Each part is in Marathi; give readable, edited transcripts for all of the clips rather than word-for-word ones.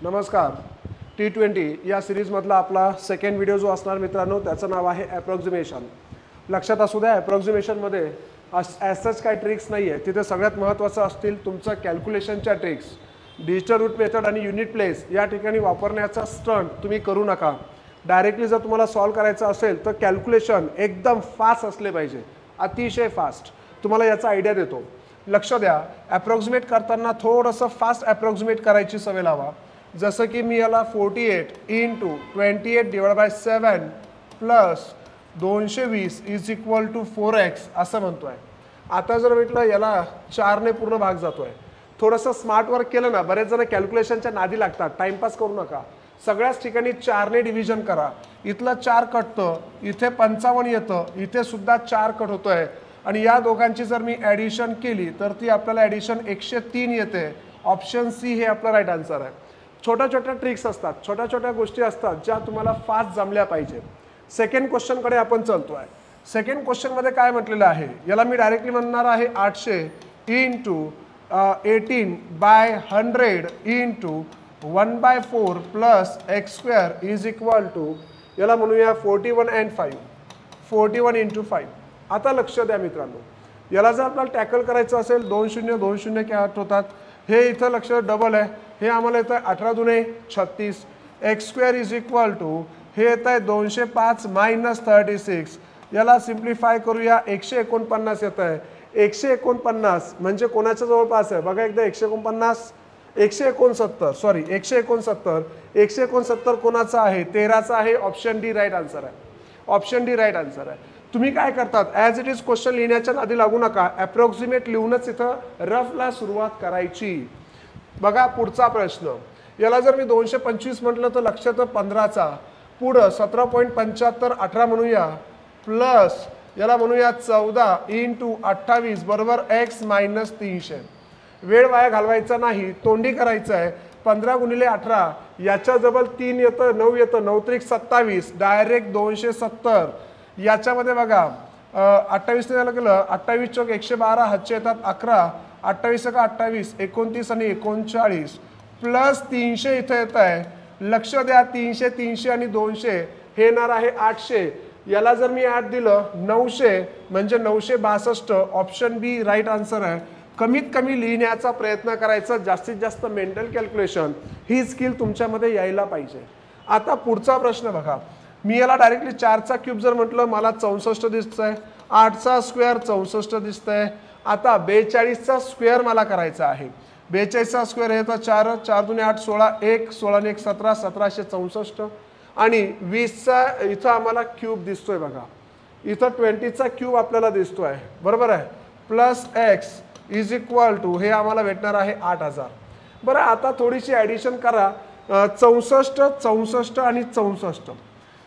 नमस्कार. T20 या सिरीजमधला आपला सेकंड व्हिडिओ जो असणार मित्रांनो त्याचं नाव आहे अप्रॉक्सिमेशन. लक्षात असू द्या अप्रॉक्सिमेशनमध्ये ॲज काही ट्रिक्स नाही आहे. तिथे सगळ्यात महत्त्वाचं असतील तुमचं कॅल्क्युलेशनच्या ट्रिक्स. डिजिटल रूट मेथड आणि युनिट प्लेस या ठिकाणी वापरण्याचा स्टंट तुम्ही करू नका. डायरेक्टली जर तुम्हाला सॉल्व करायचं असेल तर कॅल्क्युलेशन एकदम फास्ट असले पाहिजे, अतिशय फास्ट. तुम्हाला याचा आयडिया देतो. लक्ष द्या, अप्रॉक्सिमेट करताना थोडंसं फास्ट अप्रॉक्सिमेट करायची सवय लावा. जसं की मी याला 48 × 28 / 7 plus 220 is equal to 4x असं म्हणतोय. आता जर म्हटलं याला 4ने पूर्ण भाग जातोय, थोडंसं स्मार्ट वर्क केलं ना, बरेच जण कॅल्क्युलेशनच्या नादी लागतात. टाइमपास करू नका. सगळ्याच ठिकाणी 4ने डिव्हिजन करा. इथलं 4 कटतं, इथे 55 येतं, इथे सुद्धा 4 कट होतोय आणि या दोघांची जर मी ॲडिशन केली तर ती आपल्याला ॲडिशन 103 येते. ऑप्शन सी हे आपलं राईट आन्सर आहे. छोट्या छोट्या ट्रिक्स असतात, छोट्या छोट्या गोष्टी असतात ज्या तुम्हाला फास्ट जमल्या पाहिजे. सेकंड क्वेश्चनकडे आपण चालतोय. सेकंड क्वेश्चनमध्ये काय म्हटलेलं आहे, याला मी डायरेक्टली म्हणणार आहे 800 × 18/100 × 1/4 plus x² is equal to याला म्हणूया 41 and 5 41 × 5. आता लक्ष द्या मित्रांनो, याला जर आपल्याला टॅकल करायचं असेल 2 0 2 0 काय होतात. हे इथं लक्ष डबल आहे, हे आम्हाला येतं 18 × 36 x² इज इक्वल टू हे येतं आहे 205 - 36. याला सिम्प्लिफाय करूया, 149 येतं आहे. 149 म्हणजे कोणाच्या जवळपास आहे बघा एकदा. 169 169 कोणाचा आहे, 13चा आहे. ऑप्शन डी राईट आन्सर आहे. ऑप्शन डी राईट आन्सर आहे. तुम्ही काय करतात, ॲज इट इज क्वेश्चन लिहिण्याच्या नादी लागू नका. अप्रॉक्सिमेट लिहूनच इथं रफला सुरुवात करायची. बघा पुढचा प्रश्न, याला जर मी 225 म्हटलं तर लक्षात 15चा पुढं 17.75 18 म्हणूया प्लस याला म्हणूया 14 × 28 बरोबर x - 300. वेळ वाया घालवायचा नाही, तोंडी करायचं आहे. 15 × 18 याच्या जवळ 3 येतं, 9 येतं, 9 त्रिक 27 डायरेक्ट 270. याच्यामध्ये बघा 28 ने झालं गेलं 28 चौक 112 हातचे येतात 11 28 का 28 29 आणि 39 प्लस 300 इथं येत आहे. लक्ष द्या 300 300 आणि 200 हे येणार आहे 800. याला जर मी 8 दिलं 900 म्हणजे 962. ऑप्शन बी राईट आन्सर आहे. कमीत कमी लिहिण्याचा प्रयत्न करायचा, जास्तीत जास्त मेंटल कॅल्क्युलेशन ही स्किल तुमच्यामध्ये यायला पाहिजे. आता पुढचा प्रश्न बघा, मी याला डायरेक्टली 4चा क्यूब जर म्हटलं मला 64 दिसतंय, 8चा स्क्वेअर 64 दिसतंय. आता 42चा स्क्वेअर मला करायचा आहे. 42चा स्क्वेअर हे तर 4 4 दूने 8 16 1 16 ने 1 17 1764 आणि 20चा इथं आम्हाला क्यूब दिसतोय बघा. इथं 20चा क्यूब आपल्याला दिसतोय बरोबर आहे. Plus x is equal to हे आम्हाला भेटणार आहे 8000. बरं आता थोडीशी ॲडिशन करा. 64 64 आणि 64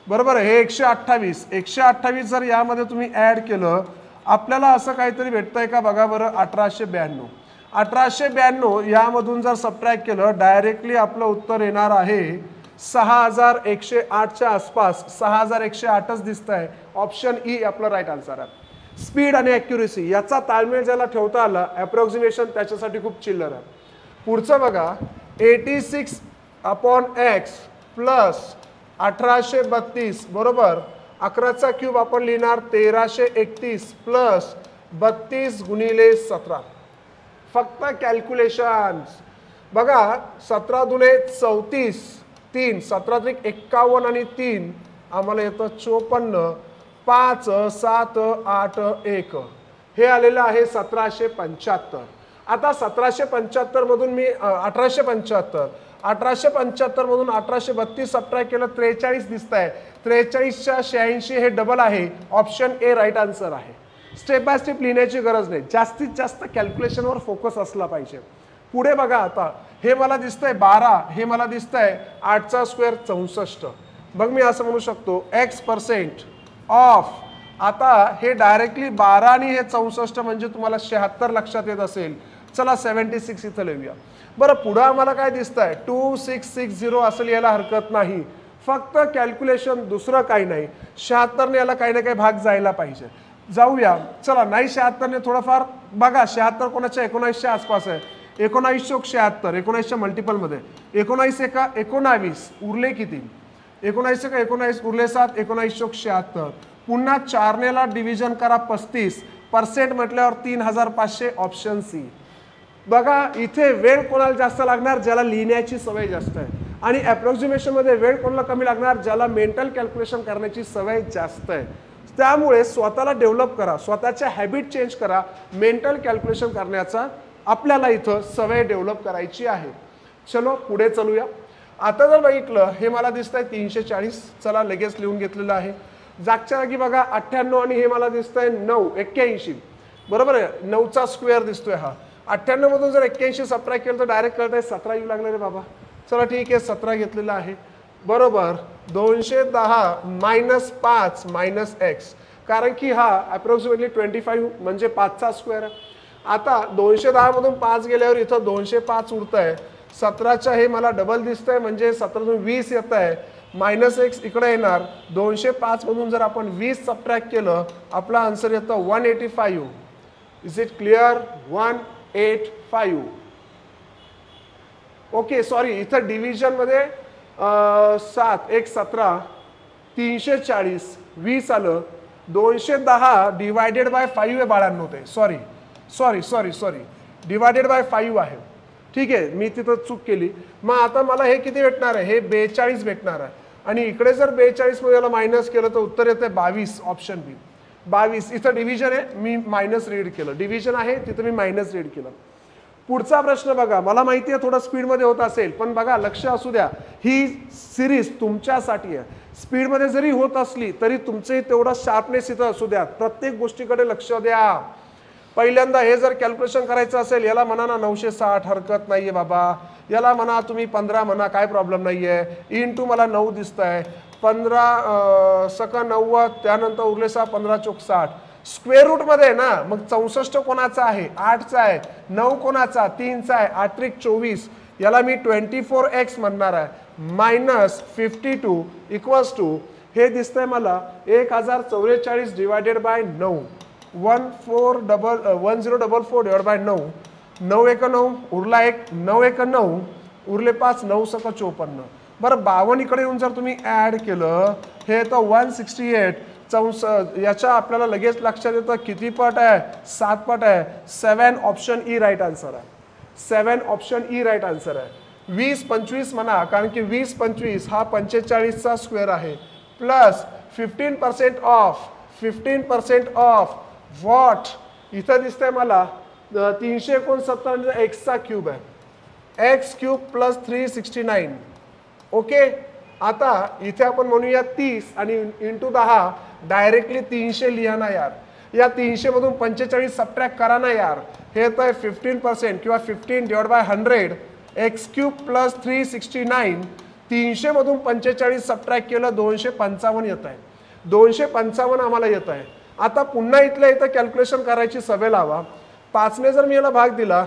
बरोबर आहे. हे 128 128 जर यामध्ये तुम्ही ॲड केलं आपल्याला असं काहीतरी भेटतंय का बघा बरं. 1892 1892 यामधून जर सबट्रॅक्ट केलं डायरेक्टली आपलं उत्तर येणार आहे 6108च्या आसपास. 6108च दिसत आहे. ऑप्शन ई आपलं राईट आन्सर आहे. स्पीड आणि ॲक्युरेसी याचा ताळमेळ ज्याला ठेवता आला अप्रॉक्सिमेशन त्याच्यासाठी खूप चिल्लर आहे. पुढचं बघा 86/x प्लस 1832 बरोबर 11चा क्यूब आपण लिहिणार 1331 प्लस 32 × 17. फक्त कॅल्क्युलेशन्स बघा. 17 दूने 34 3 17 त्रिक 51 आणि 3 आम्हाला येतं 54 5 7 8 1 हे आलेलं आहे 1775. आता 1775 मधून मी 1875 मधून 1832 सबट्रॅक्ट केलं 43 दिसत आहे. 43च्या 86 हे डबल आहे. ऑप्शन ए राईट आन्सर आहे. स्टेप बाय स्टेप लिहिण्याची गरज नाही, जास्तीत जास्त कॅल्क्युलेशनवर फोकस असला पाहिजे. पुढे बघा आता हे मला दिसतंय 12 हे मला दिसतंय 8चा स्क्वेअर 64. मग मी असं म्हणू शकतो x% ऑफ. आता हे डायरेक्टली 12 आणि हे 64 म्हणजे तुम्हाला 76 लक्षात येत असेल. चला 76 इथं लिहूया. बरं पुढं आम्हाला काय दिसतंय 2660 असं लिहायला हरकत नाही. फक्त कॅल्क्युलेशन, दुसरं काही नाही. 76ने याला काही ना काही भाग जायला पाहिजे. जाऊया चला. नाही 76ने थोडंफार बघा. 76 कोणाच्या 19च्या आसपास आहे. 1976 19च्या मल्टिपलमध्ये 19 एका 19 उरले किती 19 एका 19 उरले 7 1976 पुन्हा 4 ला डिव्हिजन करा 35% म्हटल्यावर 3500 ऑप्शन सी। बघा इथे वेळ कोणाला जास्त लागणार ज्याला लिहिण्याची सवय जास्त आहे आणि अप्रॉक्सिमेशन मध्ये वेळ कोणाला कमी लागणार ज्याला मेंटल कॅल्क्युलेशन करण्याची सवय जास्त आहे। त्यामुळे स्वतःला डेव्हलप करा, स्वतःच्या हॅबिट चेंज करा, मेंटल कॅल्क्युलेशन करण्याचा आपल्याला इथं सवय डेव्हलप करायची आहे। चलो पुढे चलूया। आता जर बघितलं हे मला दिसतंय 340, चला लगेच लिहून घेतलेलं आहे। जागच्या जागी बघा 98 आणि हे मला दिसतंय 9 81 बरोबर आहे, 9चा स्क्वेअर दिसतोय हा। 98 मधून जर 81 सबट्रॅक्ट केलं तर डायरेक्ट कळतंय 17 येऊ लागले रे बाबा। चला ठीक आहे 17 घेतलेला आहे बरोबर 210 -5 -x कारण की हा अप्रॉक्सिमेटली 25 म्हणजे 5चा स्क्वेअर आहे। आता 210 मधून 5 गेल्यावर इथं 205 उरतंय 17च्या हे मला डबल दिसतंय म्हणजे 17 20 येत आहे -x इकडे येणार 205 मधून जर आपण 20 सबट्रॅक्ट केलं आपला आन्सर येतं 185। Is it clear 185 okay sorry इथं डिव्हिजन मध्ये 7 1 17 340 20 आलं 210 डिवायडेड बाय 5 आहे बाळांनो ते सॉरी डिवायडेड बाय 5 आहे ठीक आहे मी तिथं चूक केली। मग आता मला हे किती भेटणार आहे हे 42 भेटणार आहे आणि इकडे जर 42 मध्ये याला मायनस केलं तर उत्तर येते 22 ऑप्शन बी 22। इथं डिव्हिजन आहे मी मायनस रीड केलं, डिव्हिजन आहे तिथं मी मायनस रीड केलं। पुढचा प्रश्न बघा, मला माहिती आहे थोडा स्पीडमध्ये होत असेल पण बघा लक्ष असू द्या ही सिरीज तुमच्यासाठी आहे। स्पीडमध्ये जरी होत असली तरी तुमचे तेवढा शार्पनेस इथं असू द्या, प्रत्येक गोष्टीकडे लक्ष द्या। पहिल्यांदा हे जर कॅल्क्युलेशन करायचं असेल याला म्हणा ना 960 हरकत नाहीये बाबा, याला म्हणा तुम्ही 15 म्हणा काय प्रॉब्लेम नाहीये, इंटू मला 9 दिसतंय 15 सका 90 त्यानंतर उरले 6 15 चौक 60 स्क्वेअर रूट मध्ये ना मग 64 कोणाचा आहे 8चा आहे 9 कोणाचा 3चा आहे 8 त्रिक 24 याला मी 24x म्हणणार आहे -52 इक्वल्स टू हे दिसतंय मला 1044 डिवायडेड बाय 9 1044 डिवाइड बाय 9 9 एक 9 उरला 1 9 एक 9 उरले 5 9 सका 54 बरं 52 इकडे येऊन जर तुम्ही ऍड केलं हे तर 168 याच्या आपल्याला लगेच लक्षात येतं किती पट आहे 7 पट आहे 7 ऑप्शन ई राईट आन्सर आहे 7 ऑप्शन ई राईट आन्सर आहे। 20 25 म्हणा कारण की 20 25 हा 45चा स्क्वेअर आहे प्लस 15% ऑफ व्हॉट इथं दिसतंय मला 369 x चा क्यूब आहे x क्यूब प्लस 369 ओके। आता इथे आपण म्हणूया 30 आणि इंटू 10 डायरेक्टली 300 लिहा ना यार, या 300 मधून 45 सबट्रॅक्ट करा ना यार, हे तर 15% किंवा 15 divide by 100 x cube plus 369 300 मधून 45 सबट्रॅक्ट केलं 255 येत आहे 255 आम्हाला येत आहे। आता पुन्हा इथल्या इथं कॅल्क्युलेशन करायची सवय लावा। 5 ने जर मी याला भाग दिला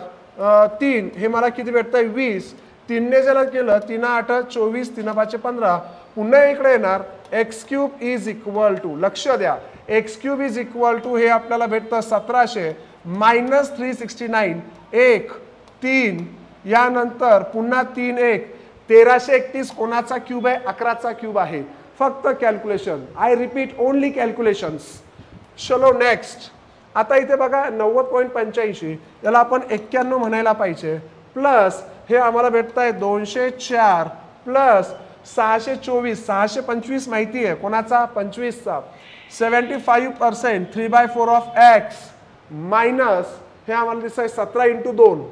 3 हे मला किती भेटतंय 20 3 ने जर केलं 3 8 24 3 5 15 पुन्हा इकडे येणार x cube is equal to लक्ष द्या x cube is equal to हे आपल्याला भेटतं 1700 मायनस 369 1 3 यानंतर पुन्हा 3 1 1331 कोणाचा क्यूब आहे 11चा क्यूब आहे। फक्त calculation I repeat only calculations. चलो नेक्स्ट आता इथे बघा 90.85 याला आपण 91 म्हणायला पाहिजे प्लस हे आम्हाला भेटतंय 204 प्लस 624 625 माहिती आहे कोणाचा 25चा 75% 3/4 ऑफ x मायनस हे आम्हाला दिसतंय 17 × 2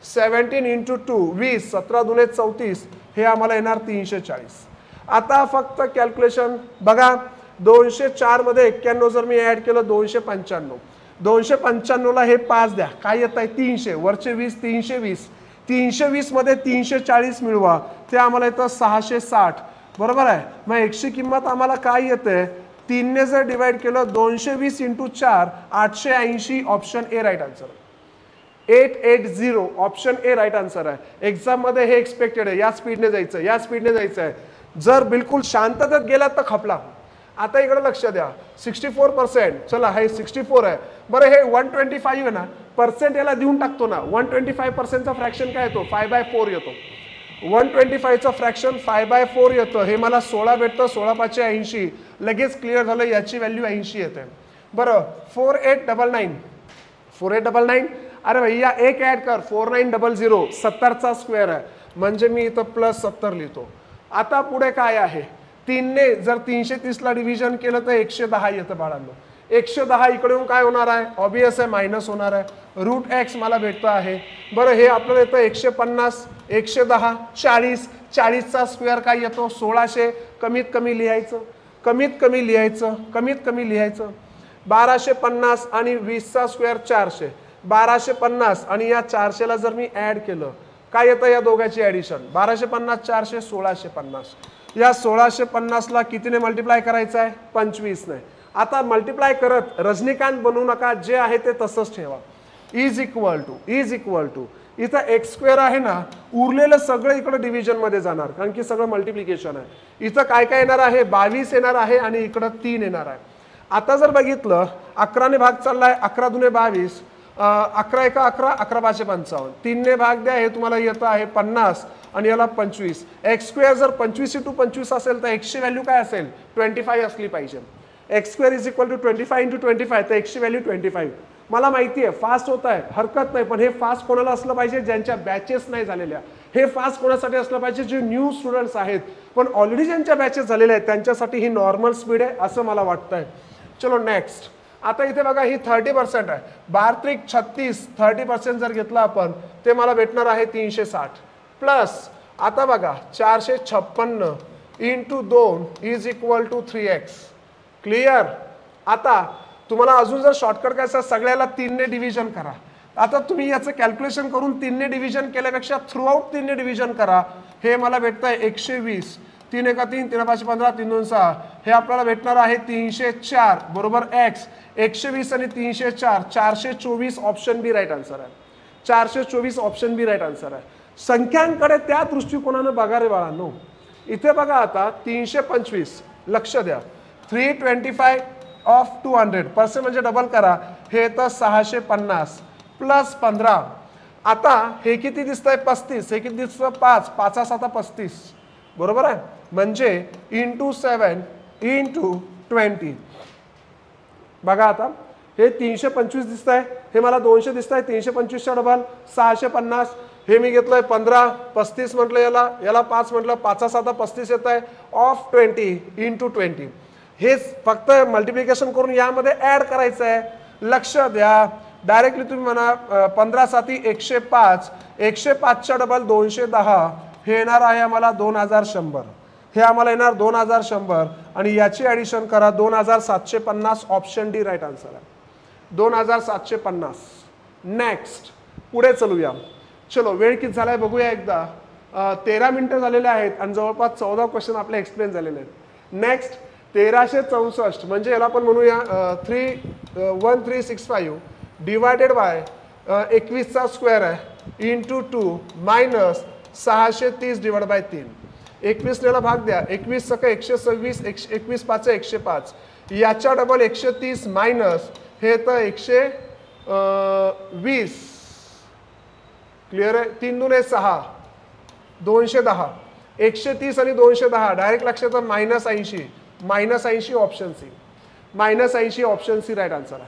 17 × 2 20 17 दुने 34 हे आम्हाला येणार 340। आता फक्त कॅल्क्युलेशन बघा 204 मध्ये 91 जर मी ऍड केलं 295 295 ला हे 5 द्या काय येत आहे 300 वरचे 20 320 320 मध्ये 340 मिळवा ते आम्हाला येतं 660 बरोबर आहे। मग x ची किंमत आम्हाला काय येते 3 ने जर डिवाइड केलं 220 × 4 880 option A right answer 880 option A right answer आहे। एक्झाम मध्ये हे एक्सपेक्टेड आहे या स्पीडने जायचं या स्पीडने जायचं आहे। जर बिलकुल शांततेत गेलात तर खपला। आता इकडे लक्ष द्या 64%, चला हे 64 आहे बरं, हे 125 आहे ना, पर्सेंट याला देऊन टाकतो ना, 125%चा फ्रॅक्शन काय येतो 5/4 येतो, 125चा फ्रॅक्शन 5/4 येतं, हे मला 16 भेटतं, 16 5 80, लगेच क्लिअर झालं, याची व्हॅल्यू 80 येते. बरं 4899, अरे भैया एक ऍड कर, 4900, 70चा स्क्वेअर आहे, म्हणजे मी इथं +70 लिहितो. आता पुढे काय आहे, 3ने जर 330ला डिव्हिजन केलं तर 110 येतं बाळांनो. 110 इकडे येऊन काय होणार आहे, ऑब्वियस आहे मायनस होणार आहे, √x मला भेटतं आहे. बरं हे आपल्याला येतं 150, 110, 40, 40चा स्क्वेअर काय येतो 1600, कमीत कमी लिहायचं, कमीत कमी लिहायचं, कमीत कमी लिहायचं. 1250 आणि 20चा स्क्वेअर 400, 1250 आणि या 400ला जर मी ऍड केलं काय येतं या दोघांची ऍडिशन, 1250 400 1650. या 1650ला कितीने मल्टिप्लाय करायचं आहे 25 ने. आता मल्टिप्लाय करत रजनीकांत बनवू नका, जे आहे ते तसंच ठेवा. इज इक्वल टू इथं x² आहे ना, उरलेलं सगळं इकडे डिव्हिजन मध्ये जाणार, कारण की सगळं मल्टिप्लिकेशन आहे. इथं काय काय येणार आहे 22 येणार आहे आणि इकडं 3 येणार आहे. आता जर बघितलं 11ने भाग चाललाय, 11 दुने 22, 11 एका 11, 11 5 55, 3ने भाग द्या, हे तुम्हाला येतं आहे 50 आणि याला 25. x² जर 25 × 25 असेल तर x ची व्हॅल्यू काय असेल 25 असली पाहिजे. x² = 25 × 25, तर x ची व्हॅल्यू 25. मला माहिती आहे फास्ट होत आहे, हरकत नाही, पण हे फास्ट कोणाला असलं पाहिजे ज्यांच्या बॅचेस नाही झालेल्या. हे फास्ट कोणासाठी असलं पाहिजे जे न्यू स्टुडंट्स आहेत, पण ऑलरेडी ज्यांच्या बॅचेस झालेल्या आहेत त्यांच्यासाठी ही नॉर्मल स्पीड आहे असं मला वाटतंय. चलो नेक्स्ट. आता इथे बघा ही 30% आहे, 12 × 36, 30% जर घेतलं आपण ते मला भेटणार आहे 360 प्लस. आता बघा 456 × 2 = 3x. क्लिअर. आता तुम्हाला अजून जर शॉर्टकट करायचं सगळ्याला 3ने डिव्हिजन करा. आता तुम्ही याचं कॅल्क्युलेशन करून 3ने डिव्हिजन केल्यापेक्षा थ्रू आउट 3ने डिव्हिजन करा. हे मला भेटतंय 120, 3 × 3, 3 × 5 15, 3 × 2 6, हे आपल्याला भेटणार आहे 304 बरोबर x. 120 आणि 304, 424 ऑप्शन बी राईट आन्सर आहे. 424 ऑप्शन बी राईट आन्सर आहे. संख्यांकडे त्या दृष्टिकोनानं बघा रे बाळांनो. इथे बघा आता 325, लक्ष द्या, 325 ऑफ 200% म्हणजे डबल करा, हे तर 650 प्लस 15. आता हे किती दिसतंय 35, हे किती दिसतं 5, 5 7 35 बरोबर आहे, म्हणजे × 7 × 20. बघा आता हे 325 दिसतंय, हे मला 200 दिसतंय, 325च्या डबल 650, हे मी घेतलंय 15, 35 म्हटलं याला, याला 5 म्हटलं, 5 7 35 येत आहे, ऑफ 20 × 20. हे फक्त मल्टिप्लिकेशन करून यामध्ये ऍड करायचं आहे. लक्ष द्या, डायरेक्टली तुम्ही म्हणा 15 7 105, 105च्या डबल 210, हे येणार आहे आम्हाला 2100, हे आम्हाला येणार 2100 आणि याची ऍडिशन करा 2750. ऑप्शन डी राईट आन्सर आहे 2750. नेक्स्ट पुढे चलूया. चलो वेळ किती झालाय बघूया एकदा. 13 मिनिटं झालेले आहेत आणि जवळपास 14 क्वेश्चन आपले एक्सप्लेन झालेले आहेत. नेक्स्ट 1364 म्हणजे याला आपण म्हणूया 1365 डिवायडेड बाय 21चा स्क्वेअर आहे × 2 मायनस 630 डिवाइड बाय 3. 21 नेला भाग द्या, 21 × 126, 21 5 105, याच्या डबल 130 मायनस हे तर 120. क्लिअर आहे. 3 दुने 6, 210, 130 आणि 210 डायरेक्ट लक्षात -80, -80 option C, -80 option C right answer आहे.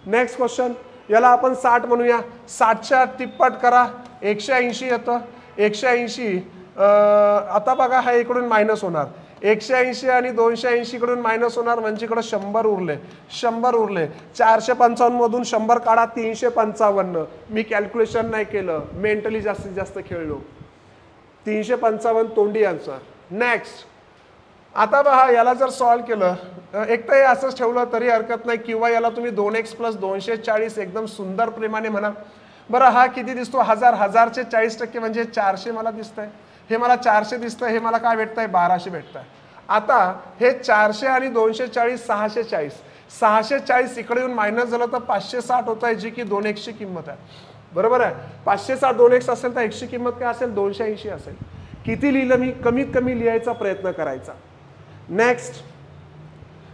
नेक्स्ट क्वेश्चन, याला आपण 60 म्हणूया, 60च्या तिप्पट करा 180 येतं, 180. आता बघा हा इकडून मायनस होणार, 180 आणि 280 कडून मायनस होणार, म्हणजे इकडे 100 उरले, 100 उरले. 455 मधून 100 काढा 355. मी कॅल्क्युलेशन नाही केलं, मेंटली जास्तीत जास्त खेळलो. 355 तोंडी आन्सर. नेक्स्ट. आता बघा याला जर सॉल्व केलं, एक तर हे असंच ठेवलं तरी हरकत नाही, किंवा याला तुम्ही 2x + 240 एकदम सुंदर प्रेमाने म्हणा. बरं हा किती दिसतो 1000, 1000चे 40% म्हणजे 400 मला दिसतंय, हे मला 400 दिसतंय, हे मला काय भेटतंय 1200 भेटतंय. आता हे 400 आणि 240 640, 640 इकडे येऊन मायनस झालं तर 560 होत आहे, जी की 2x ची किंमत आहे. बरोबर आहे. 560 2x असेल तर x ची किंमत काय असेल 280 असेल. किती लिहिलं मी, कमीत कमी लिहायचा प्रयत्न करायचा. नेक्स्ट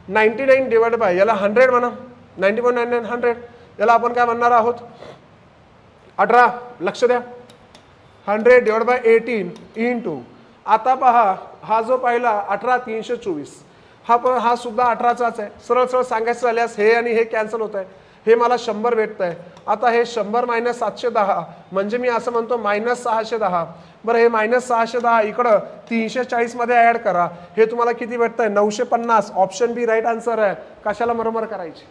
99 डिवाइड बाय याला 100 म्हणा, 90.99 100, याला आपण काय म्हणणार आहोत 18, लक्ष द्या 100 डिवाइड बाय 18 इंटू, आता पहा हा जो पहिला 18 324, हा सुद्धा 18चाच आहे, सरळ सरळ सांगायचं झाल्यास हे आणि हे कॅन्सल होत आहे, हे मला 100 भेटत आहे, आता हे 100 मायनस 710 म्हणजे मी असं म्हणतो मायनस 610, बरं हे मायनस 610 इकडं 340 मध्ये ऍड करा, हे तुम्हाला किती भेटतंय 950, ऑप्शन बी राईट आन्सर आहे. कशाला मरमर करायची,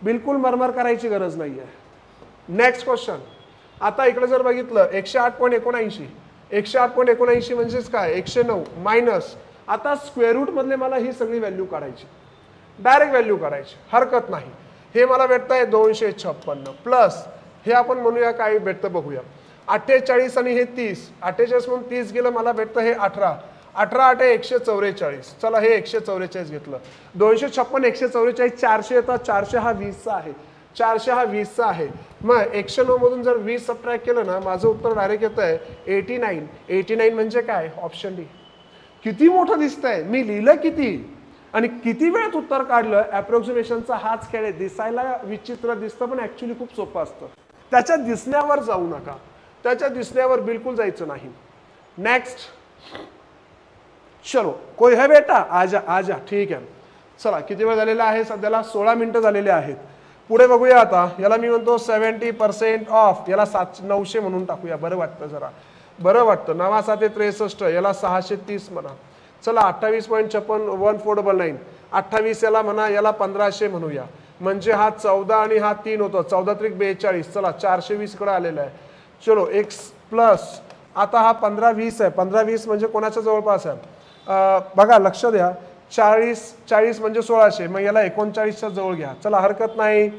बिलकुल मरमर करायची गरज नाही आहे. नेक्स्ट क्वेश्चन, आता इकडे जर बघितलं 108.79, 108.79 म्हणजेच काय 109 मायनस, आता स्क्वेअर रूट मधले मला ही सगळी व्हॅल्यू काढायची, डायरेक्ट व्हॅल्यू काढायची, हरकत नाही. हे मला भेटतंय 256 प्लस हे आपण म्हणूया काय भेटतं बघूया, 48 आणि हे 30, 48 म्हणून 30 गेलं, मला भेटतं हे 18, 18 8 144, चला हे 144 घेतलं, 256 144 400 येतात, 400 हा 20चा आहे, 400 हा 20चा आहे, मग 109 मधून जर 20 सबट्रॅक्ट केलं ना माझं उत्तर डायरेक्ट येत आहे 89. 89 म्हणजे काय ऑप्शन डी. किती मोठं दिसतंय, मी लिहिलं किती आणि किती वेळात उत्तर काढलं. अप्रॉक्सिमेशनचा हाच खेळ आहे, दिसायला विचित्र दिसतं पण ऍक्च्युली खूप सोपं असतं. त्याच्या दिसण्यावर जाऊ नका, त्याच्या दिसण्यावर बिलकुल जायचं नाही. नेक्स्ट, चलो कोई है बेटा, आजा आजा, ठीक आहे. चला किती वेळ झालेला आहे, सध्याला 16 मिनिटं झालेले आहेत. पुढे बघूया आता, याला मी म्हणतो 70% ऑफ, याला 900 म्हणून टाकूया, बरं वाटतं जरा, बरं वाटतं. 9 7 63, याला 630 म्हणा. चला 28.56 1499, 28 याला म्हणा, याला 1500 म्हणूया, म्हणजे हा 14 आणि हा 3 होतो, 14 त्रिक 42, चला 420 कडे आलेला आहे. चलो एक्स प्लस, आता हा 15-20 आहे, 15-20 म्हणजे कोणाच्या जवळपास आहे बघा, लक्ष द्या, 40 म्हणजे 1600, मग याला 39च्या जवळ घ्या, चला हरकत नाही.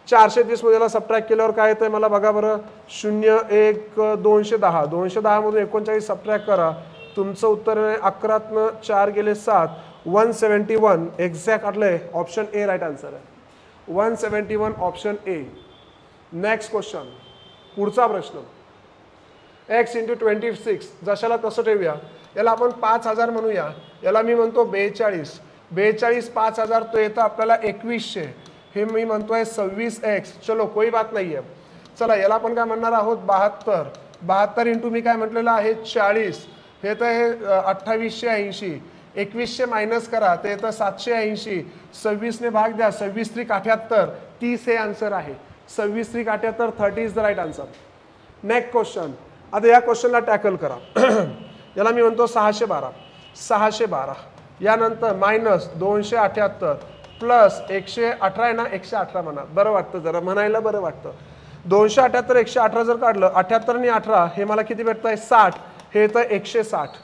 430 मध्ये याला सबट्रॅक्ट केल्यावर काय येतंय मला बघा बरं, 0 1 210, 210 मधून 39 सबट्रॅक्ट करा, तुमचं उत्तर 11 4 गेले 7, 171 एक्झॅक्ट आटलंय, ऑप्शन ए राईट आन्सर आहे, 171 ऑप्शन ए. नेक्स्ट क्वेश्चन, पुढचा प्रश्न, x × 26, जशाला तसं ठेवूया, याला आपण 5000 म्हणूया, याला मी म्हणतो 42, 42 5000 तो येतं आपल्याला 2100, हे मी म्हणतोय 26x, चलो कोई बात नाही आहे. चला याला आपण काय म्हणणार आहोत 72, 72 इंटू मी काय म्हटलेलं आहे 40, हे तर हे 2880, 2100 मायनस करा ते येतं 780, 26 ने भाग द्या, 26 त्रिक 78, 30 हे आन्सर आहे, 26 त्रिक 78, 30 is the right answer. Next question, आता या क्वेश्चनला टॅकल करा. याला मी म्हणतो 612, 612, यानंतर मायनस 278 प्लस 118 आहे ना, 118 म्हणा, बरं वाटतं जरा म्हणायला, बरं वाटतं. 278 118 जर काढलं, 78 आणि 18 हे मला किती भेटतंय 60, हे येतं 160,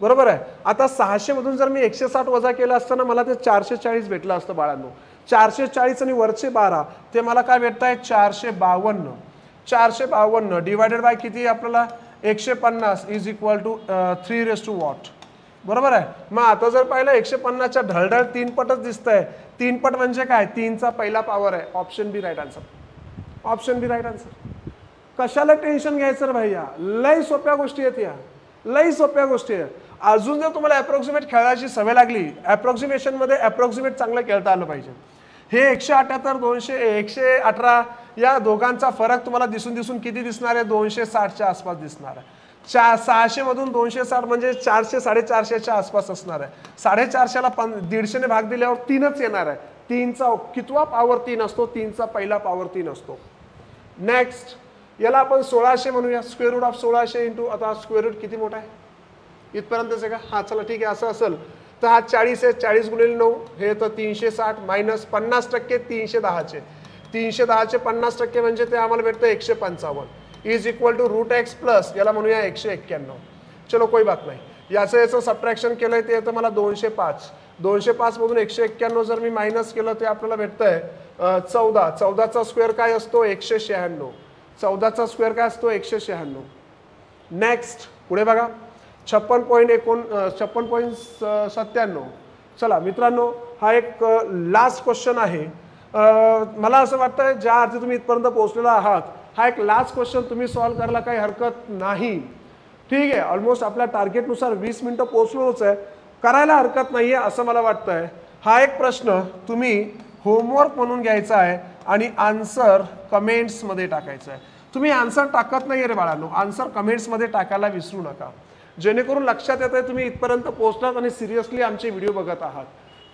बरोबर आहे. आता 600 मधून जर मी 160 वजा केलं असतं ना, मला ते 440 भेटलं असतं बाळांनो. 440 आणि वरचे 12 ते मला काय भेटतंय 452, 452 डिवायडेड बाय किती आपल्याला 150 इज इक्वल टू 3/what, बरोबर आहे. मग आता जर पाहिलं 150च्या ढळढळ 3 पटच दिसतंय, 3 पट म्हणजे काय 3चा पहिला पॉवर आहे, ऑप्शन बी राईट आन्सर, ऑप्शन बी राईट आन्सर. कशाला टेन्शन घ्यायचं रे भैया, लई सोप्या गोष्टी आहेत या, लई सोप्या गोष्टी आहेत. अजून जर तुम्हाला अप्रॉक्सिमेट खेळायची सवय लागली, अप्रॉक्सिमेशन मध्ये अप्रॉक्सिमेट चांगलं खेळता आलं पाहिजे. हे 178 200 118 या दोघांचा फरक तुम्हाला दिसून किती दिसणार आहे, 260च्या आसपास दिसणार आहे. 600 मधून 260 म्हणजे 400 450च्या आसपास असणार आहे. 450ला 150 ने भाग दिल्यावर 3च येणार आहे. 3चा कितवा पॉवर 3 असतो, 3चा पहिला पॉवर 3 असतो. नेक्स्ट, याला आपण 1600 म्हणूया, स्क्वेअर रूट ऑफ 1600 इंटू, आता स्क्वेअर रूट किती मोठा आहे इथपर्यंतच आहे का, हा चला ठीक आहे, असं असेल तर हा 40 आहे, 40 गुणिले 9 हे तर 360 मायनस 50% 310चे, 310चे 50% म्हणजे ते आम्हाला भेटतं 155 is equal to √x plus याला म्हणूया 191. चलो कोई बात नाही, याचं सबट्रॅक्शन केलंय ते येतं मला 205, 205 मधून 191 जर मी मायनस केलं ते आपल्याला भेटतंय 14, 14चा स्क्वेअर काय असतो 196, 14चा स्क्वेअर काय असतो 196. नेक्स्ट पुढे बघा 56.97. चला मित्रांनो, हा एक लास्ट क्वेश्चन आहे. मला असं वाटतं ज्या अर्थी तुम्ही इथपर्यंत पोहोचलेला आहात, हा एक लास्ट क्वेश्चन तुम्ही सॉल्व्ह करायला काही हरकत नाही. ठीक आहे, ऑलमोस्ट आपल्या टार्गेटनुसार 20 मिनिटं पोहोचलोच आहे, करायला हरकत नाही आहे असं मला वाटतंय. हा एक प्रश्न तुम्ही होमवर्क म्हणून घ्यायचा आहे आणि आन्सर कमेंट्समध्ये टाकायचा आहे. तुम्ही आन्सर टाकत नाही रे बाळांनो, आन्सर कमेंट्समध्ये टाकायला विसरू नका, जेणेकरून लक्षात येतंय तुम्ही इथपर्यंत पोहोचलात आणि सिरियसली आमचे व्हिडिओ बघत आहात.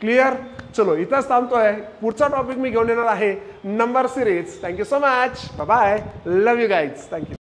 क्लिअर? चलो इथंच थांबतोय. पुढचा टॉपिक मी घेऊन येणार आहे number series. Thank you so much. Bye bye. Love you guys. Thank you.